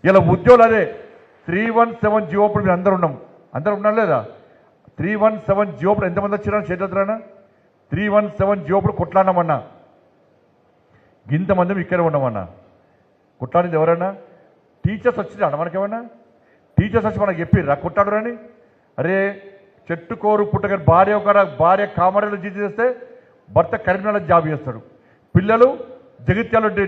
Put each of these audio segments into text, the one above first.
ఇలా ఉద్యోగులు అదే 317 జియో అప్పుడు మీరు అందరూ ఉన్నాం లేదా 317 జియో అప్పుడు ఎంతమంది వచ్చారని చేతురానా 317 జియో అప్పుడు కొట్లాడినామన్నా ఇంతమంది ఇక్కడే ఉన్నామన్నా కొట్లాడింది ఎవరన్నా టీచర్స్ వచ్చిరా మనకేమన్నా టీచర్స్ వచ్చి మనకు చెప్పిర్రా కొట్లాడరని అరే చెట్టుకోరు పుట్టగారు భార్య కామారెడ్డిలో జీతం చేస్తే భర్త కరీంనగర్లో జాబ్ చేస్తాడు పిల్లలు జగిత్యాలలో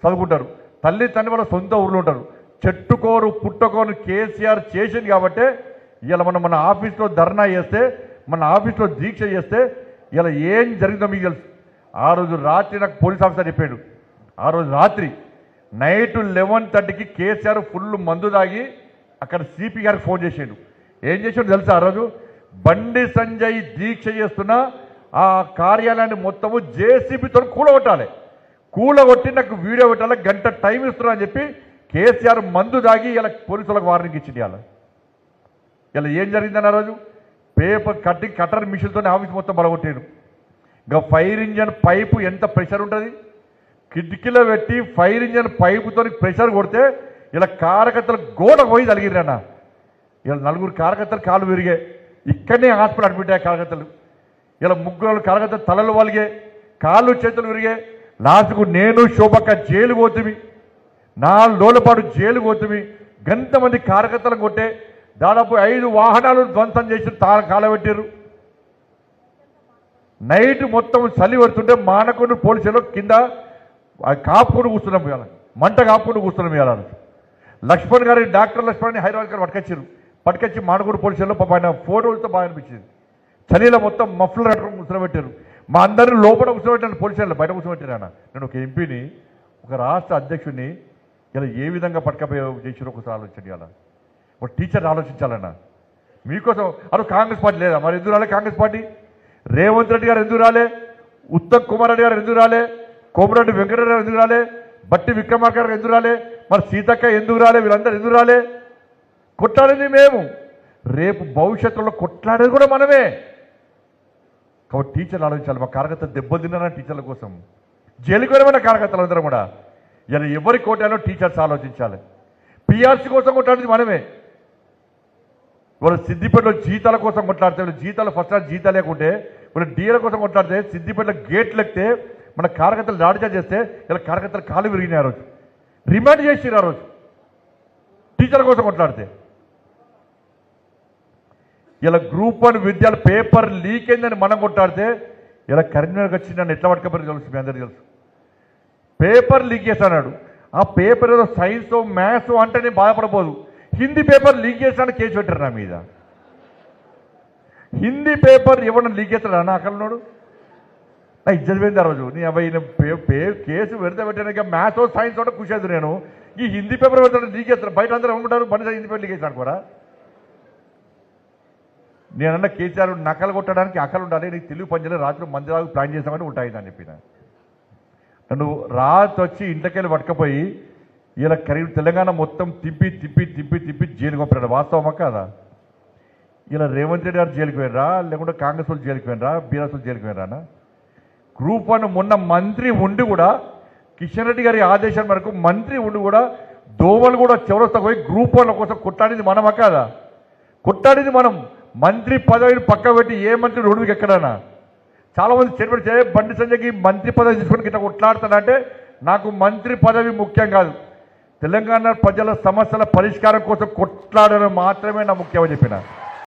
చదువుకుంటారు తల్లి తండ్రి వాళ్ళ సొంత ఊర్లో ఉంటారు చెట్టుకోరు పుట్టకోరు కేసీఆర్ చేసింది కాబట్టి ఇలా మనం మన ఆఫీస్లో ధర్నా చేస్తే మన ఆఫీస్లో దీక్ష చేస్తే ఇలా ఏం జరిగిందో మీకు తెలుసు ఆ రోజు రాత్రి నాకు పోలీస్ ఆఫీసర్ చెప్పాడు ఆ రోజు రాత్రి నైట్ 11:30కి కేసీఆర్ ఫుల్ మందు తాగి అక్కడ సిపి గారికి ఫోన్ చేసాడు ఏం చేసాడు తెలుసా ఆ రోజు బండి సంజయ్ దీక్ష చేస్తున్న ఆ కార్యాలయాన్ని మొత్తము జేసీబీతో కూలగొట్టి నాకు వీడియో పెట్టాలి గంట టైం ఇస్తున్నా అని చెప్పి కేసీఆర్ మందు దాగి ఇలా పోలీసులకు వార్నింగ్ ఇచ్చింది ఇలా ఏం జరిగిందని ఆ రోజు పేపర్ కట్టర్ మిషన్తో ఆఫీస్ మొత్తం బలగొట్టాడు ఇంకా ఫైర్ ఇంజన్ పైపు ఎంత ప్రెషర్ ఉంటుంది కిటికీలో పెట్టి ఫైర్ ఇంజన్ పైపుతో ప్రెషర్ కొడితే ఇలా కార్యకర్తలు గోడ పోయి తలిగిరన్న ఇలా 4 కార్యకర్తలు కాళ్ళు విరిగాయి ఇక్కడనే హాస్పిటల్ అడ్మిట్ అయ్యే కార్యకర్తలు ఇలా 3 కార్యకర్తలు తలలు వలిగే కాళ్ళు చేతులు విరిగాయి లాస్ట్కు నేను శోభక్క జైలు పోతుమి 4 రోజుల పాటు జైలు పోతుమి గంతమంది కార్యకర్తలను కొట్టే దాదాపు 5 వాహనాలు ధ్వంసం చేసి కాలబెట్టారు నైట్ మొత్తం చలి పడుతుంటే మానకొండ పోలీసులు కింద కాపుకొని కూర్చున్నాం ఇవాళ మంట కాపుకొని కూర్చున్నాం ఇవాళ లక్ష్మణ్ గారి డాక్టర్ లక్ష్మణ్ హైదరాబాద్ గారు పట్టుకొచ్చి మానకొండ పోలీసుల్లో ఆయన ఫోటోలతో బాగా అనిపించింది చలిలో మొత్తం మఫ్లర్ కట్టుకొని కూర్చోబెట్టారు మా అందరిని లోపల కూర్చోబెట్టాను పోలీసులు బయట కూర్చోబెట్టాను నేను ఒక ఎంపీని ఒక రాష్ట్ర అధ్యక్షుడిని ఇలా ఏ విధంగా పట్టుకపోయి చేసారో ఒకసారి ఆలోచించండి ఇలా ఒక టీచర్ ఆలోచించాలన్నా మీకోసం అటు కాంగ్రెస్ పార్టీ లేదా మరి ఎందుకు రాలే కాంగ్రెస్ పార్టీ రేవంత్ రెడ్డి గారు ఎందుకు రాలే ఉత్తమ్ కుమార్ రెడ్డి గారు ఎందుకు రాలే కోమరెడ్డి వెంకటరెడ్డి గారు ఎందుకు రాలే బట్టి విక్రమార్క గారు ఎందుకు రాలే మరి సీతక్క ఎందుకు రాలే వీళ్ళందరూ ఎందుకు రాలే కొట్లాడేది మేము రేపు భవిష్యత్తులో కొట్లాడేది కూడా మనమే కాబట్టి టీచర్లు ఆలోచించాలి మా కార్యకర్తలు దెబ్బతిన్నారా టీచర్ల కోసం జైలుకి వెళ్ళమన్న కార్యకర్తలు అందరం కూడా ఇలా ఎవరి కోటాలో టీచర్స్ ఆలోచించాలి పిఆర్సీ కోసం కొట్లాడేది మనమే వాళ్ళు సిద్దిపేటలో జీతాల కోసం కొట్లాడితే వీళ్ళు జీతాలు ఫస్ట్ జీతాలు లేకుంటే వీళ్ళు డీల కోసం కొట్లాడితే సిద్దిపేటలో గేట్లు ఎక్కితే మన కార్యకర్తలు దాడిచా చేస్తే ఇలా కార్యకర్తలు కాలు విరిగినాయి ఆ రోజు రిమాండ్ చేసిరు ఆ రోజు టీచర్ల కోసం కొట్లాడితే ఇలా గ్రూప్ 1 విద్యార్థి పేపర్ లీక్ అయిందని మనం కొట్లాడితే ఇలా కరీంనగర్కి వచ్చి నన్ను ఎట్లా పట్టుకపోయి తెలుసు మీ అందరికీ తెలుసు పేపర్ లీక్ చేస్తాడు ఆ పేపర్ ఏదో సైన్స్ మ్యాథ్స్ అంటే నేను బాధపడబోదు హిందీ పేపర్ లీక్ చేస్తాను కేసు పెట్టారు నా మీద హిందీ పేపర్ ఎవరన్నా లీక్ చేస్తాడా నా అక్కడన్నాడు నా ఇజ్జత్ పోయింది ఆ రోజు నీ అబ్బాయి కేసు పెడితే పెట్టాను మ్యాథ్స్ సైన్స్ అంటే కూర్చేది నేను ఈ హిందీ పేపర్ పెడతాను లీక్ చేస్తాను బయట అందరూ ఏమంటారు బండి హిందీ పేపర్ లీక్ చేస్తాను కూడా నేనన్నా కేసీఆర్ నకలు కొట్టడానికి అక్కలు ఉండాలి నీకు తెలుగు పంజలే రాత్రి మందిరాలు ప్లాన్ చేస్తామని ఉంటాయి అని చెప్పిన నన్ను రాత్రి వచ్చి ఇంటికెళ్ళి పట్టుకపోయి ఇలా తెలంగాణ మొత్తం తిప్పి జైలుకి పంపాడు వాస్తవమా కాదా ఇలా రేవంత్ రెడ్డి గారు జైలుకి పోయినరా లేకుంటే కాంగ్రెస్ వాళ్ళు జైలుకి పోయినరా బీఆర్ఎస్ వాళ్ళు జైలుకి పోయినరా గ్రూప్ 1 మొన్న మంత్రి ఉండి కూడా కిషన్ రెడ్డి గారి ఆదేశం మేరకు మంత్రి ఉండి కూడా దోమలు కూడా చివరస్తా పోయి గ్రూప్ 1 కోసం కొట్టాడింది మనమా కాదా కొట్టాడింది మనం మంత్రి పదవిని పక్క పెట్టి ఏ మంత్రి రోడ్డుకి ఎక్కడన్నా చాలామంది చెరుపడి బండి సంజయ్కి మంత్రి పదవి తీసుకొని ఇట్లా కొట్లాడుతానంటే నాకు మంత్రి పదవి ముఖ్యం కాదు తెలంగాణ ప్రజల సమస్యల పరిష్కారం కోసం కొట్లాడడం మాత్రమే నా ముఖ్యమని చెప్పిన